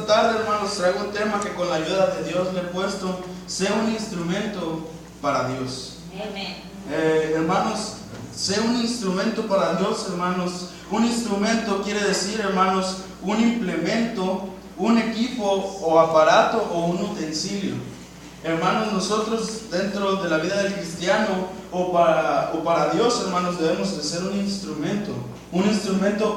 esta tarde, hermanos, traigo un tema que con la ayuda de Dios le he puesto: sé un instrumento para Dios. Amén. Hermanos, sé un instrumento para Dios, hermanos. Un instrumento quiere decir, hermanos, un implemento, un equipo o aparato o un utensilio. Hermanos, nosotros dentro de la vida del cristiano o para Dios, hermanos, debemos de ser un instrumento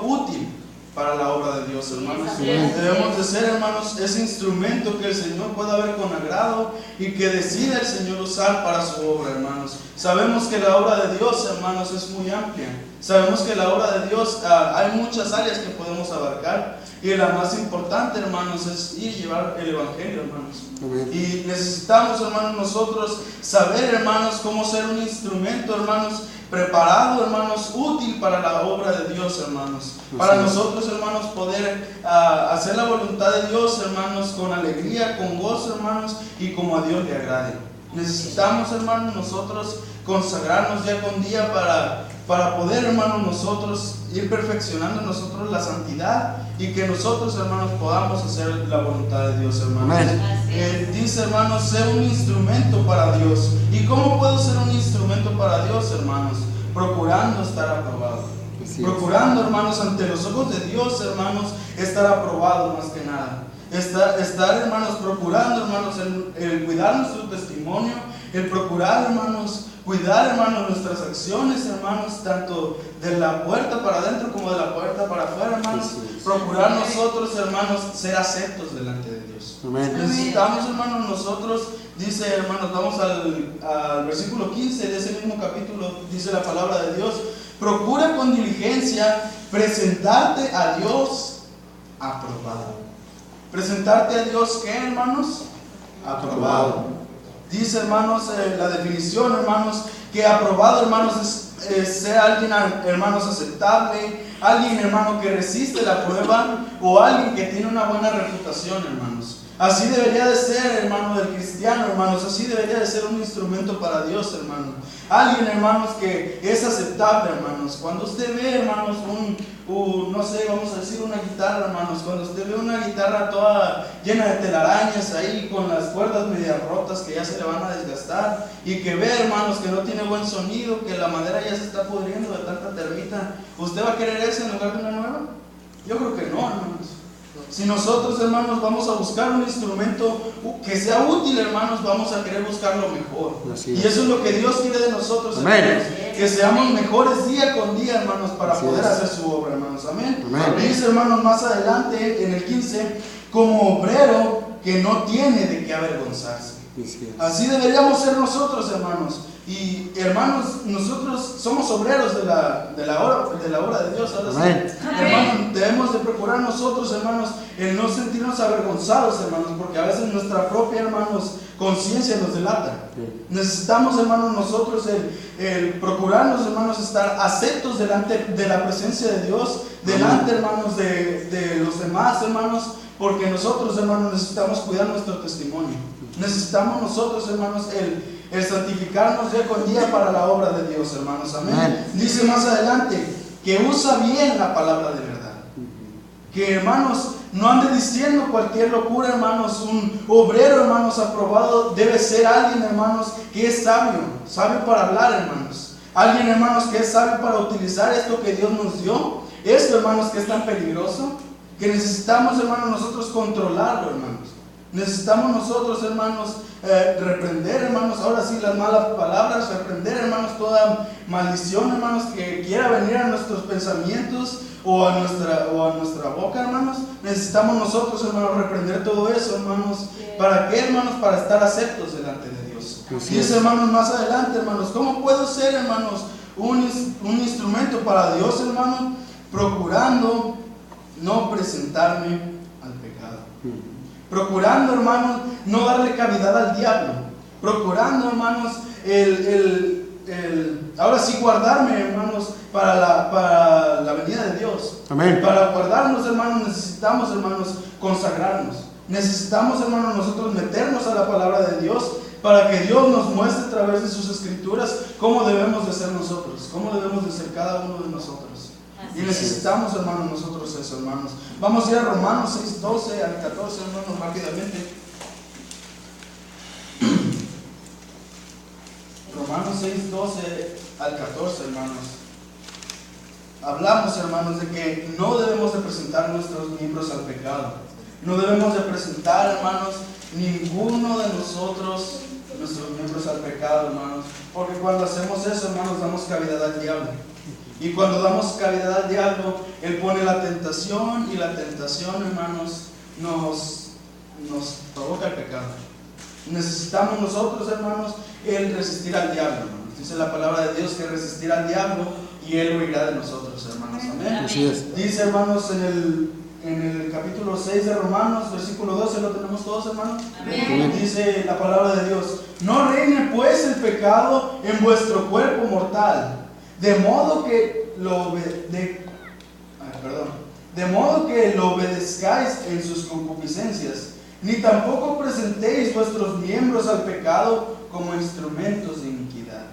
útil para la obra de Dios, hermanos. Debemos de ser, hermanos, ese instrumento que el Señor pueda ver con agrado y que decida el Señor usar para su obra, hermanos. Sabemos que la obra de Dios, hermanos, es muy amplia. Sabemos que la obra de Dios, hay muchas áreas que podemos abarcar, y la más importante, hermanos, es ir llevar el Evangelio, hermanos. Y necesitamos, hermanos, nosotros saber, hermanos, cómo ser un instrumento, hermanos, preparado, hermanos, útil para la obra de Dios, hermanos. Para nosotros, hermanos, poder hacer la voluntad de Dios, hermanos, con alegría, con gozo, hermanos, y como a Dios le agrade. Necesitamos, hermanos, nosotros consagrarnos día con día para poder, hermanos, nosotros ir perfeccionando nosotros la santidad, y que nosotros, hermanos, podamos hacer la voluntad de Dios, hermanos. Dice, hermanos, sé un instrumento para Dios. ¿Y cómo puedo ser un instrumento para Dios, hermanos? Procurando estar aprobado. Procurando, hermanos, ante los ojos de Dios, hermanos, estar aprobado más que nada. Estar, hermanos, procurando, hermanos, el cuidar nuestro testimonio, el procurar, hermanos, cuidar, hermanos, nuestras acciones, hermanos, tanto de la puerta para adentro como de la puerta para afuera, hermanos. Procurar nosotros, hermanos, ser aceptos delante de Dios. Necesitamos, hermanos, nosotros, dice, hermanos, vamos al versículo 15 de ese mismo capítulo, dice la palabra de Dios: procura con diligencia presentarte a Dios aprobado. ¿Presentarte a Dios qué, hermanos? Aprobado. Dice, hermanos, la definición, hermanos, que aprobado, hermanos, es ser alguien, hermanos, aceptable, alguien, hermano, que resiste la prueba, o alguien que tiene una buena reputación, hermanos. Así debería de ser, hermano, del cristiano, hermanos. Así debería de ser un instrumento para Dios, hermano. Alguien, hermanos, que es aceptable, hermanos. Cuando usted ve, hermanos, no sé, vamos a decir una guitarra, hermanos. Cuando usted ve una guitarra toda llena de telarañas ahí, con las cuerdas media rotas que ya se le van a desgastar, y que ve, hermanos, que no tiene buen sonido, que la madera ya se está pudriendo de tanta termita, ¿usted va a querer esa en lugar de una nueva? Yo creo que no, hermanos. Si nosotros, hermanos, vamos a buscar un instrumento que sea útil, hermanos, vamos a querer buscar lo mejor. Y eso es lo que Dios quiere de nosotros, hermanos. Que seamos mejores día con día, hermanos, para poder hacer su obra, hermanos. Amén. Dice, hermanos, más adelante en el 15: como obrero que no tiene de qué avergonzarse. Así deberíamos ser nosotros, hermanos. Y, hermanos, nosotros somos obreros de la obra de Dios. Ahora sí, hermanos, debemos de procurar nosotros, hermanos, el no sentirnos avergonzados, hermanos, porque a veces nuestra propia, hermanos, conciencia nos delata. Necesitamos, hermanos, nosotros el procurarnos, hermanos, estar aceptos delante de la presencia de Dios, delante, hermanos, de los demás, hermanos, porque nosotros, hermanos, necesitamos cuidar nuestro testimonio. Necesitamos nosotros, hermanos, el santificarnos día con día para la obra de Dios, hermanos. Amén. Dice más adelante que usa bien la palabra de verdad. Que, hermanos, no ande diciendo cualquier locura, hermanos. Un obrero, hermanos, aprobado debe ser alguien, hermanos, que es sabio para hablar, hermanos. Alguien, hermanos, que es sabio para utilizar esto que Dios nos dio. Esto, hermanos, que es tan peligroso, que necesitamos, hermanos, nosotros controlarlo, hermanos. Necesitamos nosotros, hermanos, reprender, hermanos, ahora sí, las malas palabras, reprender, hermanos, toda maldición, hermanos, que quiera venir a nuestros pensamientos o a nuestra boca, hermanos. Necesitamos nosotros, hermanos, reprender todo eso, hermanos. ¿Para qué, hermanos? Para estar aceptos delante de Dios. Dice, hermanos, más adelante, hermanos, ¿cómo puedo ser, hermanos, un instrumento para Dios, hermanos? Procurando no presentarme al pecado. Procurando, hermanos, no darle cavidad al diablo. Procurando, hermanos, ahora sí guardarme, hermanos, para la venida de Dios. Amén. Para guardarnos, hermanos, necesitamos, hermanos, consagrarnos. Necesitamos, hermanos, nosotros meternos a la palabra de Dios, para que Dios nos muestre a través de sus escrituras cómo debemos de ser nosotros, cómo debemos de ser cada uno de nosotros. Y necesitamos, hermanos, nosotros eso, hermanos. Vamos a ir a Romanos 6:12 al 14, hermanos, rápidamente. Romanos 6:12 al 14, hermanos. Hablamos, hermanos, de que no debemos de presentar nuestros miembros al pecado. No debemos de presentar, hermanos, ninguno de nosotros nuestros miembros al pecado, hermanos. Porque cuando hacemos eso, hermanos, damos cavidad al diablo. Y cuando damos cavidad al diablo, él pone la tentación, y la tentación, hermanos, nos provoca el pecado. Necesitamos nosotros, hermanos, el resistir al diablo, hermanos. Dice la palabra de Dios que resistir al diablo y él huirá de nosotros, hermanos. Amén. Así es. Dice, hermanos, en el capítulo 6 de Romanos, versículo 12, ¿lo tenemos todos, hermanos? Amén. Dice la palabra de Dios: no reine pues el pecado en vuestro cuerpo mortal, de modo que lo obedezcáis en sus concupiscencias, ni tampoco presentéis vuestros miembros al pecado como instrumentos de iniquidad.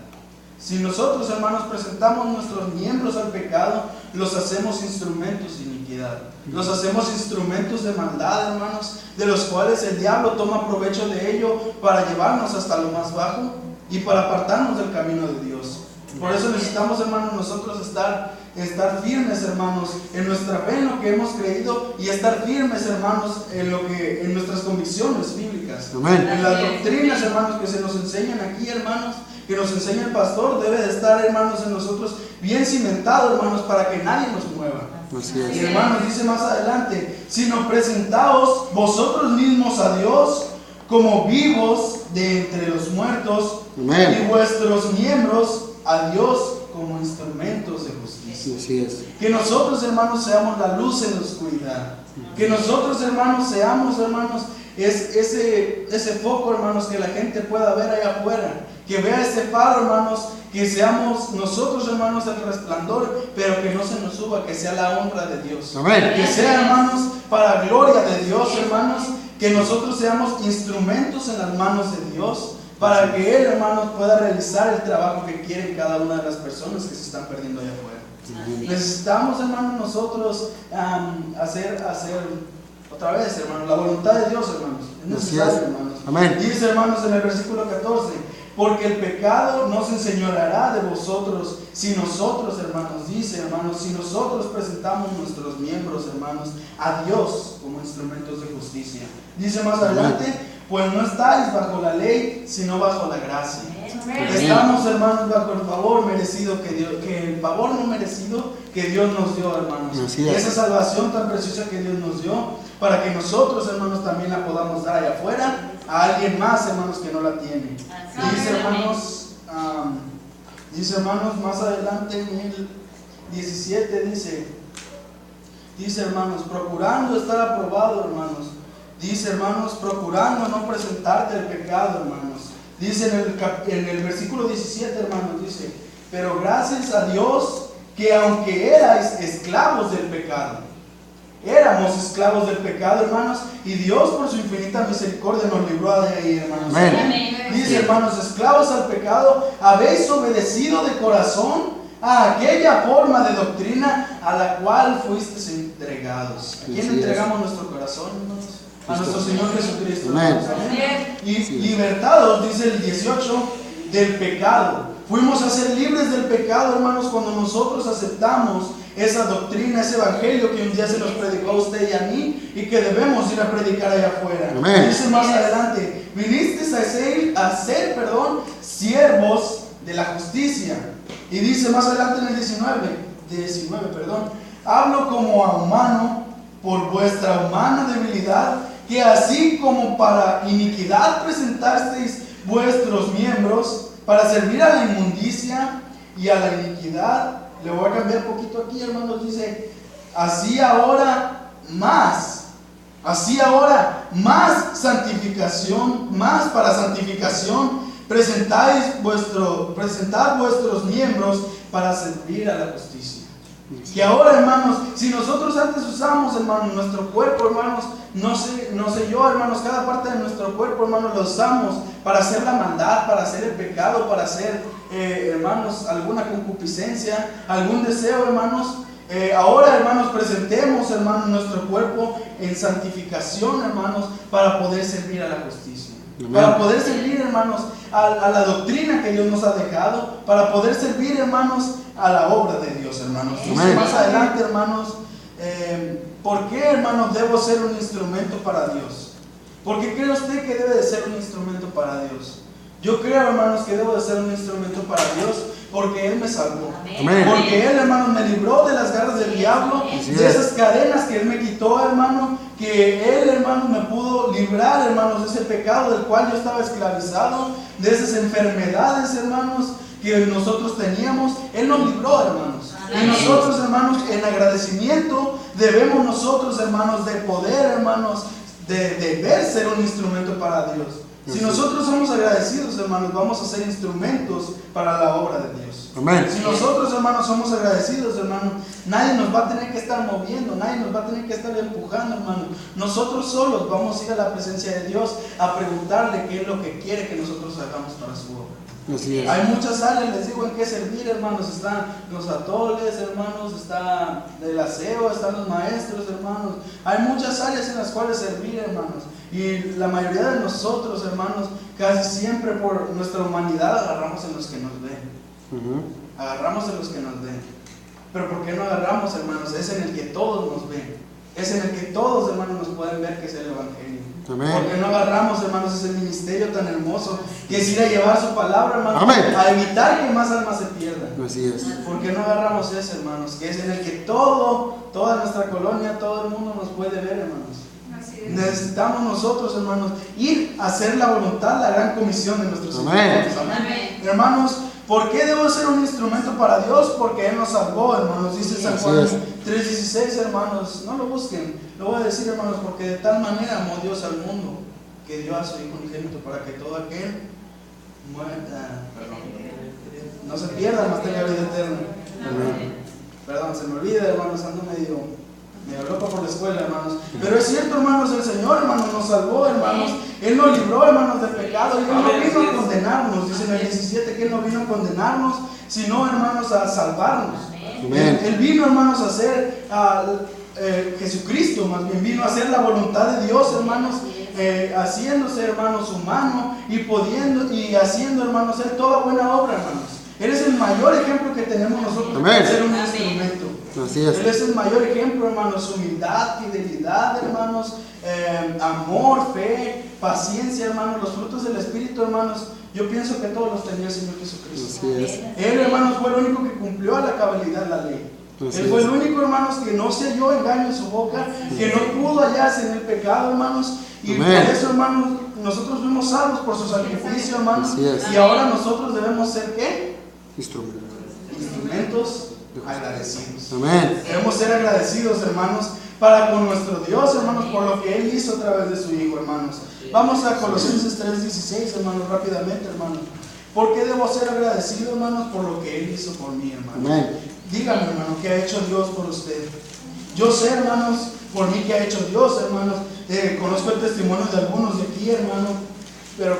Si nosotros, hermanos, presentamos nuestros miembros al pecado, los hacemos instrumentos de iniquidad. Los hacemos instrumentos de maldad, hermanos, de los cuales el diablo toma provecho de ello para llevarnos hasta lo más bajo y para apartarnos del camino de Dios. Por eso necesitamos, hermanos, nosotros estar firmes, hermanos, en nuestra fe, en lo que hemos creído, y estar firmes, hermanos, en nuestras convicciones bíblicas. Amén. En las doctrinas, hermanos, que se nos enseñan aquí, hermanos, que nos enseña el pastor, debe de estar, hermanos, en nosotros bien cimentado, hermanos, para que nadie nos mueva. Así es. Y, hermanos, dice más adelante: sino presentaos vosotros mismos a Dios como vivos de entre los muertos. Amén. Y vuestros miembros a Dios como instrumentos de justicia. Así es. Que nosotros, hermanos, seamos la luz en la oscuridad. Que nosotros, hermanos, seamos, hermanos, ese foco, hermanos, que la gente pueda ver allá afuera. Que vea ese faro, hermanos. Que seamos nosotros, hermanos, el resplandor, pero que no se nos suba, que sea la honra de Dios. Amén. Que sea, hermanos, para gloria de Dios, hermanos. Que nosotros seamos instrumentos en las manos de Dios, para que Él, hermanos, pueda realizar el trabajo que quieren cada una de las personas que se están perdiendo allá afuera. Necesitamos, hermanos, nosotros hacer otra vez, hermanos, la voluntad de Dios, hermanos. Es necesario, hermanos. Amén. Dice, hermanos, en el versículo 14: porque el pecado no se enseñoreará de vosotros, si nosotros, hermanos, dice, hermanos, si nosotros presentamos nuestros miembros, hermanos, a Dios como instrumentos de justicia. Dice más adelante: pues no estáis bajo la ley, sino bajo la gracia. Estamos, hermanos, bajo el favor merecido el favor no merecido que Dios nos dio, hermanos. Esa salvación tan preciosa que Dios nos dio, para que nosotros, hermanos, también la podamos dar allá afuera a alguien más, hermanos, que no la tiene. Dice, hermanos, más adelante en el 17 dice, hermanos, procurando estar aprobado, hermanos. Dice, hermanos, procurando no presentarte el pecado, hermanos. Dice en el versículo 17, hermanos, dice: pero gracias a Dios que aunque erais esclavos del pecado, éramos esclavos del pecado, hermanos, y Dios por su infinita misericordia nos libró de ahí, hermanos. Amén. Dice, hermanos, esclavos al pecado, habéis obedecido de corazón a aquella forma de doctrina a la cual fuisteis entregados. ¿A quién entregamos nuestro corazón, hermanos? A nuestro Señor Jesucristo. Amén. Y libertados, dice el 18, del pecado. Fuimos a ser libres del pecado, hermanos, cuando nosotros aceptamos esa doctrina, ese evangelio que un día se nos predicó a usted y a mí, y que debemos ir a predicar allá afuera. Amén. Dice más adelante: vinisteis a ser, siervos de la justicia. Y dice más adelante en el 19, hablo como a humano por vuestra humana debilidad, que así como para iniquidad presentasteis vuestros miembros para servir a la inmundicia y a la iniquidad. Le voy a cambiar un poquito aquí, hermanos. Dice: así ahora más santificación, más para santificación, presentad vuestros miembros para servir a la justicia. Que ahora, hermanos, si nosotros antes usamos, hermanos, nuestro cuerpo, hermanos, no sé yo, hermanos, cada parte de nuestro cuerpo, hermanos, lo usamos para hacer la maldad, para hacer el pecado, para hacer, hermanos, alguna concupiscencia, algún deseo, hermanos. Ahora, hermanos, presentemos, hermanos, nuestro cuerpo en santificación, hermanos, para poder servir a la justicia. Amén. Para poder servir, hermanos, a la doctrina que Dios nos ha dejado, para poder servir, hermanos, a la obra de Dios, hermanos. Dice más adelante, hermanos, ¿por qué, hermanos, debo ser un instrumento para Dios? ¿Por qué cree usted que debe de ser un instrumento para Dios? Yo creo, hermanos, que debo de ser un instrumento para Dios porque Él me salvó. Amén. Porque Él, hermanos, me libró de las garras del diablo, de esas cadenas que Él me quitó, hermano, que Él, hermano, me pudo librar, hermanos, de ese pecado del cual yo estaba esclavizado, de esas enfermedades, hermanos, que nosotros teníamos. Él nos libró, hermanos. Amén. Y nosotros, hermanos, en agradecimiento debemos nosotros, hermanos, de poder, hermanos, de ser un instrumento para Dios. Si nosotros somos agradecidos, hermanos, vamos a ser instrumentos para la obra de Dios. Amén. Si nosotros, hermanos, somos agradecidos, hermanos, nadie nos va a tener que estar moviendo, nadie nos va a tener que estar empujando, hermano. Nosotros solos vamos a ir a la presencia de Dios a preguntarle qué es lo que quiere que nosotros hagamos para su obra. Así es. Hay muchas áreas, les digo, en qué servir, hermanos. Están los atoles, hermanos, está el aseo, están los maestros, hermanos. Hay muchas áreas en las cuales servir, hermanos. Y la mayoría de nosotros, hermanos, casi siempre por nuestra humanidad agarramos en los que nos ven. Agarramos en los que nos ven. Pero ¿por qué no agarramos, hermanos? Es en el que todos nos ven. Es en el que todos, hermanos, nos pueden ver, que es el Evangelio. Amén. Porque no agarramos, hermanos, ese ministerio tan hermoso que es ir a llevar su palabra, hermanos. Amén. A evitar que más almas se pierdan. Así es. Porque no agarramos ese, hermanos, que es en el que toda nuestra colonia, todo el mundo nos puede ver, hermanos. Necesitamos nosotros, hermanos, ir a hacer la voluntad, la gran comisión de nuestros Señor. Amén. Amén. Hermanos, ¿por qué debo ser un instrumento para Dios? Porque Él nos salvó, hermanos. Dice San Juan 3:16, hermanos. No lo busquen. Lo voy a decir, hermanos, porque de tal manera amó Dios al mundo que dio a su Hijo unigénito para que todo aquel no se pierda, mas tenga vida eterna. Perdón, se me olvida, hermanos, ando medio loco por la escuela, hermanos. Pero es cierto, hermanos, el Señor, hermanos, nos salvó, hermanos. Él nos libró, hermanos, del pecado. Y Él no vino a condenarnos, dice en el 17, que Él no vino a condenarnos, sino, hermanos, a salvarnos. Él vino, hermanos, a ser Jesucristo, más bien vino a hacer la voluntad de Dios, hermanos, haciéndose, hermanos, humano y haciendo, hermanos, hacer toda buena obra, hermanos. Él es el mayor ejemplo que tenemos nosotros para ser un instrumento. Así es. Él es el mayor ejemplo, hermanos. Humildad, fidelidad, hermanos, amor, fe, paciencia, hermanos. Los frutos del Espíritu, hermanos, yo pienso que todos los tenía el Señor Jesucristo. Así es. Él, hermanos, fue el único que cumplió a la cabalidad la ley. Así Él fue el único, hermanos, que no se halló engaño en su boca, que no pudo hallarse en el pecado, hermanos. Y por eso, hermanos, nosotros fuimos salvos por su sacrificio, hermanos. Y ahora nosotros debemos ser, ¿qué? Instrumentos agradecidos. Amén. Debemos ser agradecidos, hermanos, para con nuestro Dios, hermanos, por lo que Él hizo a través de su Hijo, hermanos. Vamos a Colosenses 3:16, hermanos, rápidamente, hermanos. ¿Por qué debo ser agradecido, hermanos? Por lo que Él hizo por mí, hermanos. Amén. Díganme, hermano, ¿qué ha hecho Dios por usted? Yo sé, hermanos, por mí, ¿qué ha hecho Dios, hermanos? Conozco el testimonio de algunos de aquí, hermano, pero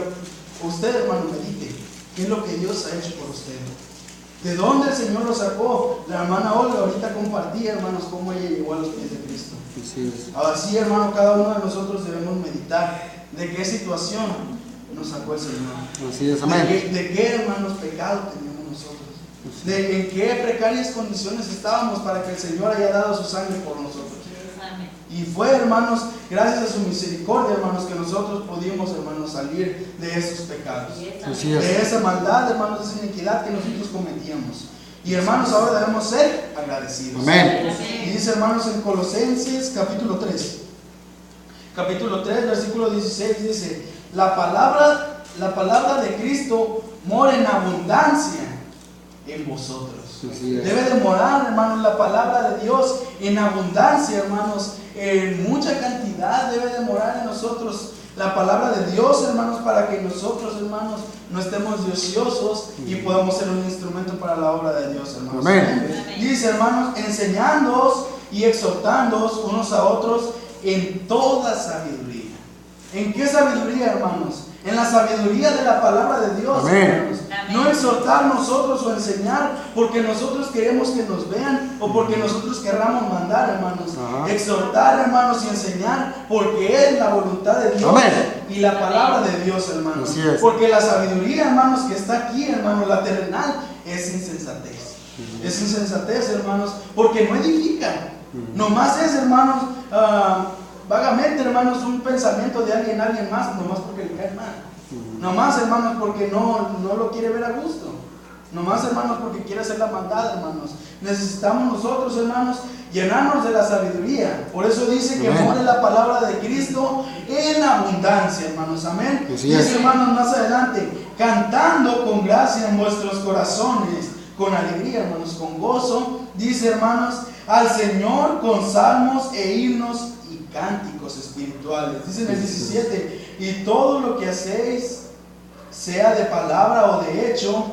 usted, hermano, medite. ¿Qué es lo que Dios ha hecho por usted? ¿De dónde el Señor lo sacó? La hermana Olga ahorita compartía, hermanos, cómo ella llegó a los pies de Cristo. Así, hermano, cada uno de nosotros debemos meditar de qué situación nos sacó el Señor. Así es, amén. ¿De qué, hermanos, pecado teníamos nosotros? De en qué precarias condiciones estábamos para que el Señor haya dado su sangre por nosotros. Y fue, hermanos, gracias a su misericordia, hermanos, que nosotros pudimos, hermanos, salir de esos pecados, de esa maldad, hermanos, de esa iniquidad que nosotros cometíamos. Y, hermanos, ahora debemos ser agradecidos. Amén. Y dice, hermanos, en Colosenses capítulo 3, versículo 16, dice: la palabra de Cristo mora en abundancia en vosotros. Debe de morar, hermanos, la palabra de Dios en abundancia, hermanos, en mucha cantidad. Debe de morar en nosotros la palabra de Dios, hermanos, para que nosotros, hermanos, no estemos de ociosos y podamos ser un instrumento para la obra de Dios, hermanos. Amén. Dice, hermanos, enseñándoos y exhortándoos unos a otros en toda sabiduría. ¿En qué sabiduría, hermanos? En la sabiduría de la palabra de Dios. Amén. Hermanos. No exhortar nosotros o enseñar porque nosotros queremos que nos vean o porque nosotros querramos mandar, hermanos. Exhortar, hermanos, y enseñar porque es la voluntad de Dios. Amén. Y la palabra de Dios, hermanos. Porque la sabiduría, hermanos, que está aquí, hermanos, la terrenal, es insensatez. Es insensatez, hermanos, porque no edifica. Nomás es, hermanos, vagamente, hermanos, un pensamiento de alguien más, nomás porque le cae mal. Nomás, hermanos, porque no lo quiere ver a gusto. Nomás, hermanos, porque quiere hacer la maldad, hermanos. Necesitamos nosotros, hermanos, llenarnos de la sabiduría. Por eso dice que more la palabra de Cristo en abundancia, hermanos. Amén. Dice, hermanos, más adelante, cantando con gracia en vuestros corazones, con alegría, hermanos, con gozo. Dice, hermanos, al Señor con salmos e himnos y cánticos espirituales. Dice en el 17, y todo lo que hacéis, sea de palabra o de hecho,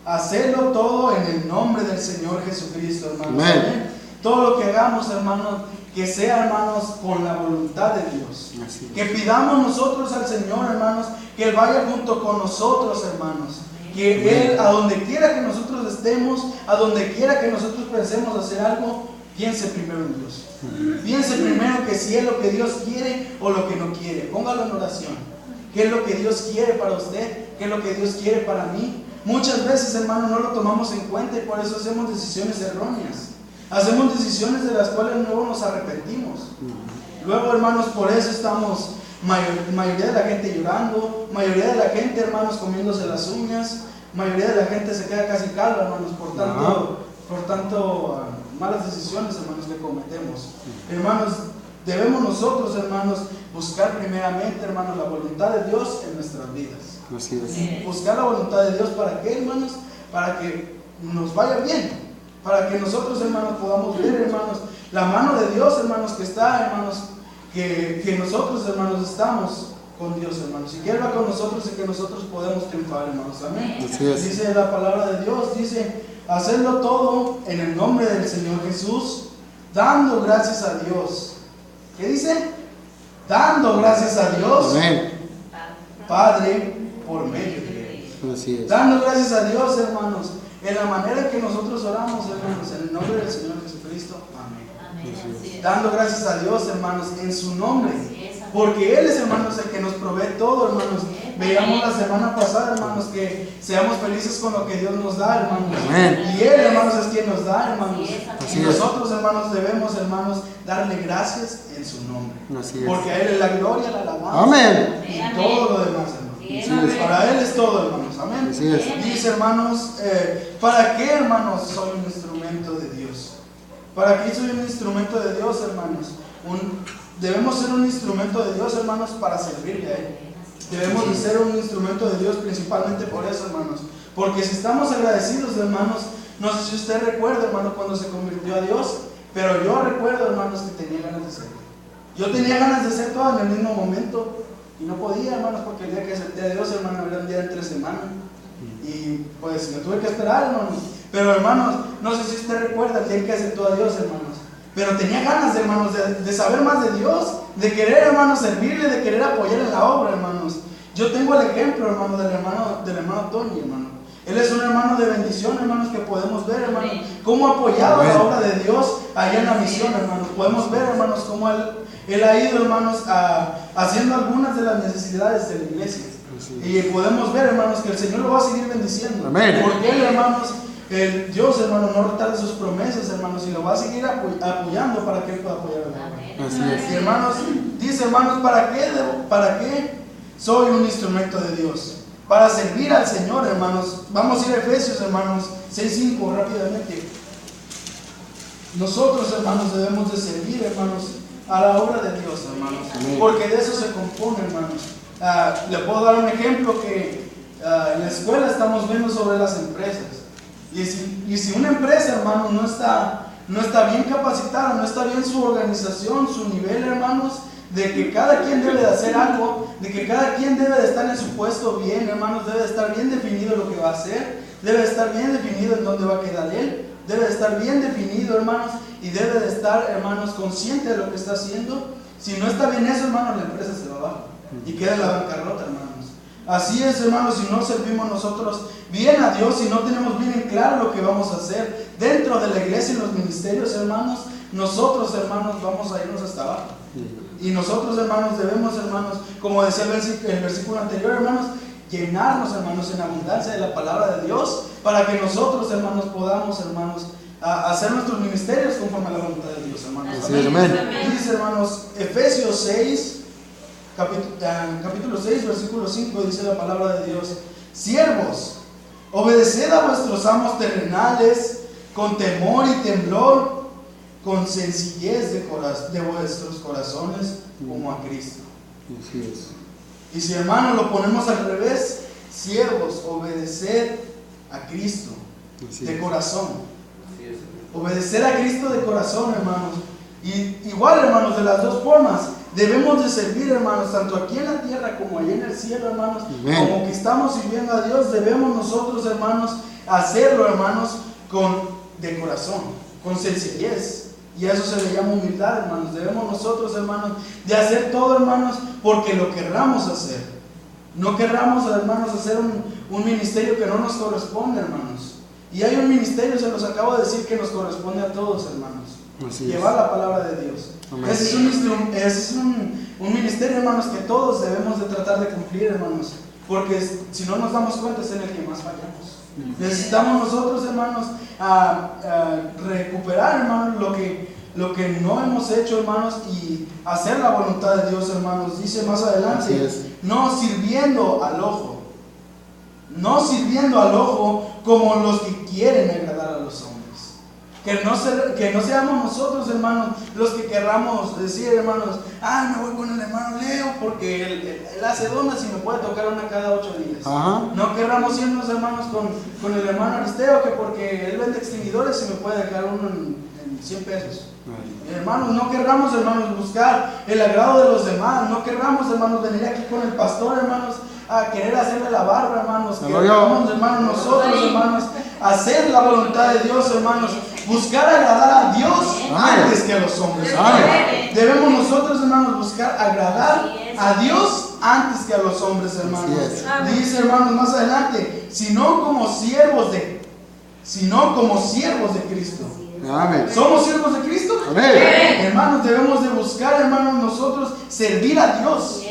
hacedlo todo en el nombre del Señor Jesucristo, hermanos. Amén. Todo lo que hagamos, hermanos, que sea, hermanos, con la voluntad de Dios. Que pidamos nosotros al Señor, hermanos, que Él vaya junto con nosotros, hermanos. Que Él, a donde quiera que nosotros estemos, a donde quiera que nosotros pensemos hacer algo, piense primero en Dios. Piense primero que si es lo que Dios quiere o lo que no quiere. Póngalo en oración. ¿Qué es lo que Dios quiere para usted? ¿Qué es lo que Dios quiere para mí? Muchas veces, hermanos, no lo tomamos en cuenta y por eso hacemos decisiones erróneas. Hacemos decisiones de las cuales luego nos arrepentimos. Luego, hermanos, por eso estamos, mayoría de la gente llorando, mayoría de la gente, hermanos, comiéndose las uñas, mayoría de la gente se queda casi calva, hermanos, por tanto malas decisiones, hermanos, que cometemos. Hermanos, debemos nosotros, hermanos, buscar primeramente, hermanos, la voluntad de Dios en nuestras vidas. Así es. Buscar la voluntad de Dios, ¿para qué, hermanos? Para que nos vaya bien, para que nosotros, hermanos, podamos ver, hermanos, la mano de Dios, hermanos, que está, hermanos, que nosotros, hermanos, estamos con Dios, hermanos, y que Él va con nosotros y que nosotros podemos triunfar, hermanos. Amén. Así es. Dice la palabra de Dios, dice, hacerlo todo en el nombre del Señor Jesús, dando gracias a Dios. ¿Qué dice? Dando gracias a Dios, amén, Padre, por medio de Él. Así es. Dando gracias a Dios, hermanos, en la manera que nosotros oramos, hermanos, en el nombre del Señor Jesucristo. Amén. Amén. Dando gracias a Dios, hermanos, en su nombre. Porque Él es, hermanos, el que nos provee todo, hermanos. Veíamos la semana pasada, hermanos, que seamos felices con lo que Dios nos da, hermanos. Amén. Y Él, hermanos, es quien nos da, hermanos. Y nosotros, hermanos, debemos, hermanos, darle gracias en su nombre. Porque a Él es la gloria, la alabanza. Amén. Y todo lo demás, hermanos. Para Él es todo, hermanos. Amén. Dice, hermanos, ¿para qué, hermanos, soy un instrumento de Dios? ¿Para qué soy un instrumento de Dios, hermanos? Debemos ser un instrumento de Dios, hermanos, para servirle a Él. Debemos de ser un instrumento de Dios principalmente por eso, hermanos. Porque si estamos agradecidos, hermanos, no sé si usted recuerda, hermano, cuando se convirtió a Dios, pero yo recuerdo, hermanos, que tenía ganas de ser. Yo tenía ganas de ser todo en el mismo momento y no podía, hermanos, porque el día que acepté a Dios, hermano, era un día entre semana. Y pues me tuve que esperar, hermanos. Pero, hermanos, no sé si usted recuerda el día que aceptó a Dios, hermanos. Pero tenía ganas, hermanos, de saber más de Dios, de querer, hermanos, servirle, de querer apoyar en la obra, hermanos. Yo tengo el ejemplo, hermano, del hermano Tony, hermano. Él es un hermano de bendición, hermanos, que podemos ver, hermanos, cómo ha apoyado la obra de Dios allá en la misión, hermanos. Podemos ver, hermanos, cómo él ha ido, hermanos, haciendo algunas de las necesidades de la iglesia. Y podemos ver, hermanos, que el Señor lo va a seguir bendiciendo. Amén. Porque Él, hermanos, Dios, hermano, no retarda sus promesas, hermanos, y lo va a seguir apoyando para que Él pueda apoyar a la obra. Así es. Y, hermanos, dice, hermanos, ¿para qué soy un instrumento de Dios? Para servir al Señor, hermanos. Vamos a ir a Efesios, hermanos, 6:5, rápidamente. Nosotros, hermanos, debemos de servir, hermanos, a la obra de Dios, hermanos. Amén. Porque de eso se compone, hermanos. Le puedo dar un ejemplo que en la escuela estamos viendo sobre las empresas. Y si una empresa, hermanos, no está bien capacitada, no está bien su organización, su nivel, hermanos, de que cada quien debe de hacer algo, de que cada quien debe de estar en su puesto bien, hermanos, debe de estar bien definido lo que va a hacer, debe de estar bien definido en dónde va a quedar él, debe de estar bien definido, hermanos, y debe de estar, hermanos, consciente de lo que está haciendo. Si no está bien eso, hermanos, la empresa se va abajo y queda en la bancarrota, hermanos. Así es, hermanos, si no servimos nosotros bien a Dios, si no tenemos bien en claro lo que vamos a hacer dentro de la iglesia y los ministerios, hermanos, nosotros, hermanos, vamos a irnos hasta abajo. Y nosotros, hermanos, debemos, hermanos, como decía el versículo anterior, hermanos, llenarnos, hermanos, en abundancia de la palabra de Dios, para que nosotros, hermanos, podamos, hermanos, hacer nuestros ministerios conforme a la voluntad de Dios, hermanos. Amén. Dice, hermanos, Efesios 6, capítulo 6, versículo 5, dice la palabra de Dios: siervos, obedeced a vuestros amos terrenales con temor y temblor, con sencillez de vuestros corazones, como a Cristo. Así es. Y si, hermano, lo ponemos al revés: siervos, obedeced a Cristo de corazón. Obedecer a Cristo de corazón, hermanos. Y igual, hermanos, de las dos formas debemos de servir, hermanos, tanto aquí en la tierra como allá en el cielo, hermanos. Amén. Como que estamos sirviendo a Dios, debemos nosotros, hermanos, hacerlo, hermanos, de corazón, con sencillez. Y a eso se le llama humildad, hermanos. Debemos nosotros, hermanos, de hacer todo, hermanos, porque lo querramos hacer. No querramos, hermanos, hacer un ministerio que no nos corresponde, hermanos. Y hay un ministerio, se los acabo de decir, que nos corresponde a todos, hermanos. Llevar la palabra de Dios. Ese es un ministerio, hermanos, que todos debemos de tratar de cumplir, hermanos. Porque si no nos damos cuenta, es en el que más fallamos. Necesitamos nosotros, hermanos, recuperar, hermanos, lo que no hemos hecho, hermanos, y hacer la voluntad de Dios, hermanos. Dice más adelante: no sirviendo al ojo. No sirviendo al ojo como los que quieren agradar a los hombres. Que no seamos nosotros, hermanos, los que querramos decir, hermanos: me voy con el hermano Leo porque él hace donas y me puede tocar una cada 8 días. Ajá. No querramos irnos, hermanos, con el hermano Aristeo, que porque él vende extinguidores y me puede dejar uno en 100 pesos. Hermanos, no querramos, hermanos, buscar el agrado de los demás. No querramos, hermanos, venir aquí con el pastor, hermanos, a querer hacerle la barba, hermanos. Queremos, hermanos, nosotros, hermanos, hacer la voluntad de Dios, hermanos. Buscar agradar a Dios antes que a los hombres. Debemos nosotros, hermanos, buscar agradar a Dios antes que a los hombres, hermanos. Dice, hermanos, más adelante: sino como siervos de Cristo. Amén. ¿Somos siervos de Cristo? Amén. Hermanos, debemos de buscar, hermanos, nosotros servir a Dios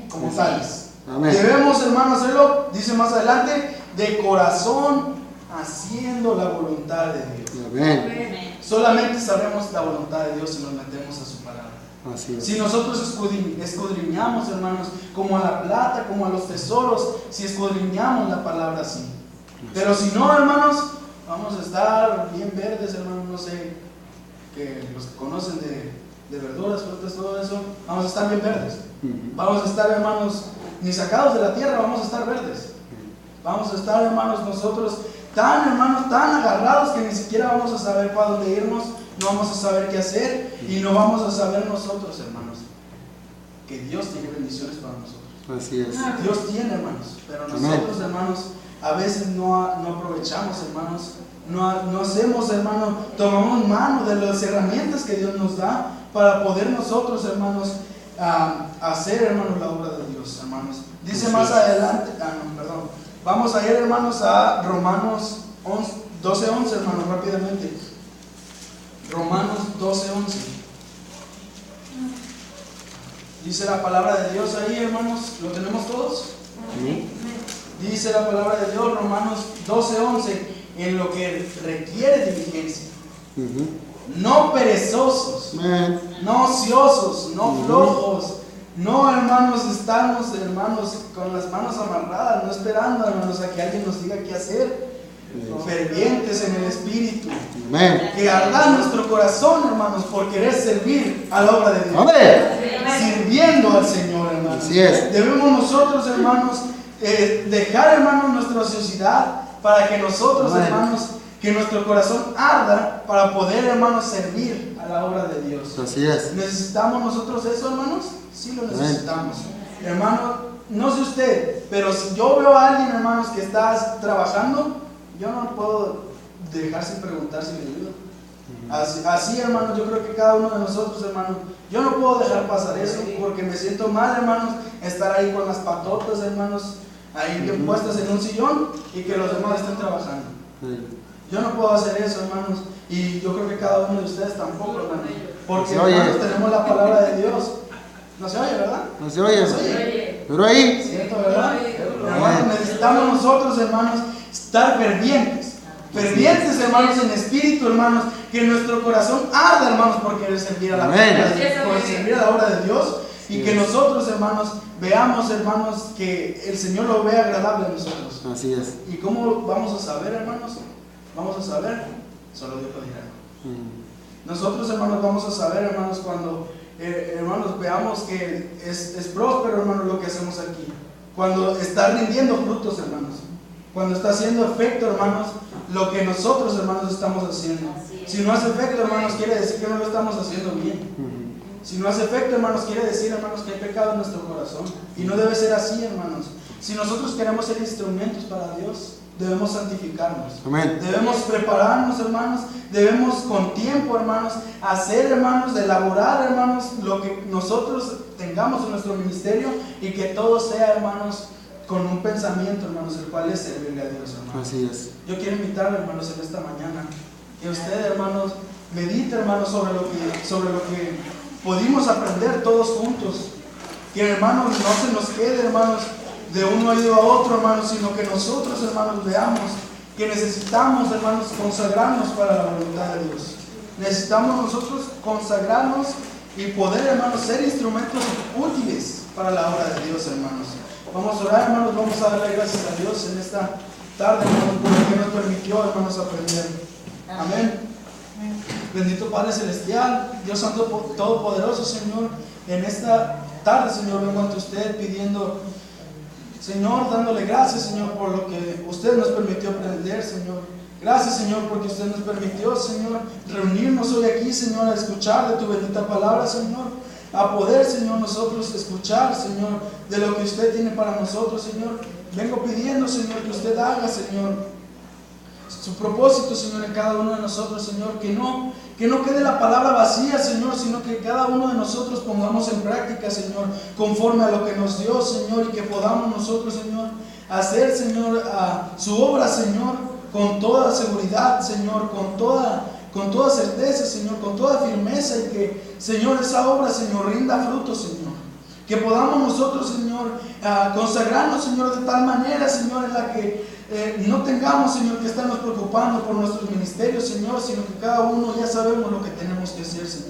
como tales. Amén. Debemos, hermanos, hacerlo, dice más adelante, de corazón, haciendo la voluntad de Dios. Amén. Solamente sabremos la voluntad de Dios si nos metemos a su palabra. Así es. Si nosotros escudriñamos, hermanos, como a la plata, como a los tesoros, si escudriñamos la palabra así. Pero si no, hermanos, vamos a estar bien verdes, hermanos, no sé, que los que conocen de verduras, frutas, todo eso, vamos a estar bien verdes. Vamos a estar, hermanos, ni sacados de la tierra, vamos a estar verdes. Vamos a estar, hermanos, nosotros tan agarrados que ni siquiera vamos a saber para dónde irnos, no vamos a saber qué hacer y no vamos a saber nosotros, hermanos, que Dios tiene bendiciones para nosotros. Así es. Dios tiene, hermanos, pero nosotros, hermanos, a veces no aprovechamos, hermanos, no hacemos, hermanos, tomamos mano de las herramientas que Dios nos da para poder nosotros, hermanos, hacer, hermanos, la obra de Dios, hermanos. Dice más adelante, vamos a ir, hermanos, a Romanos 12:11, hermanos, rápidamente. Romanos 12:11. Dice la palabra de Dios ahí, hermanos, ¿lo tenemos todos? Dice la palabra de Dios, Romanos 12:11, en lo que requiere diligencia. No perezosos, no ociosos, no flojos, no, hermanos, estamos, hermanos, con las manos amarradas, no esperando, hermanos, a que alguien nos diga qué hacer. Fervientes en el Espíritu. Que arda nuestro corazón, hermanos, por querer servir a la obra de Dios. Sirviendo al Señor, hermanos. Debemos nosotros, hermanos, dejar, hermanos, nuestra ociosidad para que nosotros, hermanos, que nuestro corazón arda para poder, hermanos, servir a la obra de Dios. Así es. ¿Necesitamos nosotros eso, hermanos? Sí lo necesitamos. Hermano, no sé usted, pero si yo veo a alguien, hermanos, que está trabajando, yo no puedo dejar sin preguntar si le ayudo. Así, hermanos, yo creo que cada uno de nosotros, hermanos, yo no puedo dejar pasar eso porque me siento mal, hermanos, estar ahí con las patotas, hermanos, ahí bien puestas en un sillón y que los demás estén trabajando. Yo no puedo hacer eso, hermanos, y yo creo que cada uno de ustedes tampoco, hermanos, porque hermanos, tenemos la palabra de Dios. No se oye, ¿verdad? No se oye. No se oye. Pero ahí. ¿Cierto, verdad? Hermanos, necesitamos nosotros, hermanos, estar fervientes. Fervientes, hermanos, en espíritu, hermanos, que nuestro corazón arda, hermanos, por querer servir a la obra de Dios, y que nosotros, hermanos, veamos, hermanos, que el Señor lo vea agradable a nosotros. Así es. ¿Y cómo vamos a saber, hermanos? Vamos a saber, solo Dios lo dirá. Nosotros, hermanos, vamos a saber, hermanos, cuando hermanos, veamos que es próspero, hermanos, lo que hacemos aquí. Cuando está rindiendo frutos, hermanos. Cuando está haciendo efecto, hermanos, lo que nosotros, hermanos, estamos haciendo. Si no hace efecto, hermanos, quiere decir que no lo estamos haciendo bien. Si no hace efecto, hermanos, quiere decir, hermanos, que hay pecado en nuestro corazón. Y no debe ser así, hermanos. Si nosotros queremos ser instrumentos para Dios, debemos santificarnos. Amén. Debemos prepararnos, hermanos. Debemos con tiempo, hermanos, hacer, hermanos, elaborar, hermanos, lo que nosotros tengamos en nuestro ministerio, y que todo sea, hermanos, con un pensamiento, hermanos, el cual es servirle a Dios, hermanos. Así es. Yo quiero invitarle, hermanos, en esta mañana, que usted, hermanos, medite, hermanos, sobre lo que pudimos aprender todos juntos. Que, hermanos, no se nos quede, hermanos, de un oído a otro, hermanos, sino que nosotros, hermanos, veamos que necesitamos, hermanos, consagrarnos para la voluntad de Dios. Necesitamos nosotros consagrarnos y poder, hermanos, ser instrumentos útiles para la obra de Dios, hermanos. Vamos a orar, hermanos, vamos a darle gracias a Dios en esta tarde, hermanos, por lo que nos permitió, hermanos, aprender. Amén. Bendito Padre Celestial, Dios Santo Todopoderoso, Señor, en esta tarde, Señor, vengo ante usted pidiendo, Señor, dándole gracias, Señor, por lo que usted nos permitió aprender, Señor. Gracias, Señor, porque usted nos permitió, Señor, reunirnos hoy aquí, Señor, a escuchar de tu bendita palabra, Señor. A poder, Señor, nosotros escuchar, Señor, de lo que usted tiene para nosotros, Señor. Vengo pidiendo, Señor, que usted haga, Señor, su propósito, Señor, en cada uno de nosotros, Señor. Que no quede la palabra vacía, Señor, sino que cada uno de nosotros pongamos en práctica, Señor, conforme a lo que nos dio, Señor, y que podamos nosotros, Señor, hacer, Señor, su obra, Señor, con toda seguridad, Señor, con toda certeza, Señor, con toda firmeza, y que, Señor, esa obra, Señor, rinda frutos, Señor. Que podamos nosotros, Señor, consagrarnos, Señor, de tal manera, Señor, en la que no tengamos, Señor, que estarnos preocupando por nuestros ministerios, Señor, sino que cada uno ya sabemos lo que tenemos que hacer, Señor.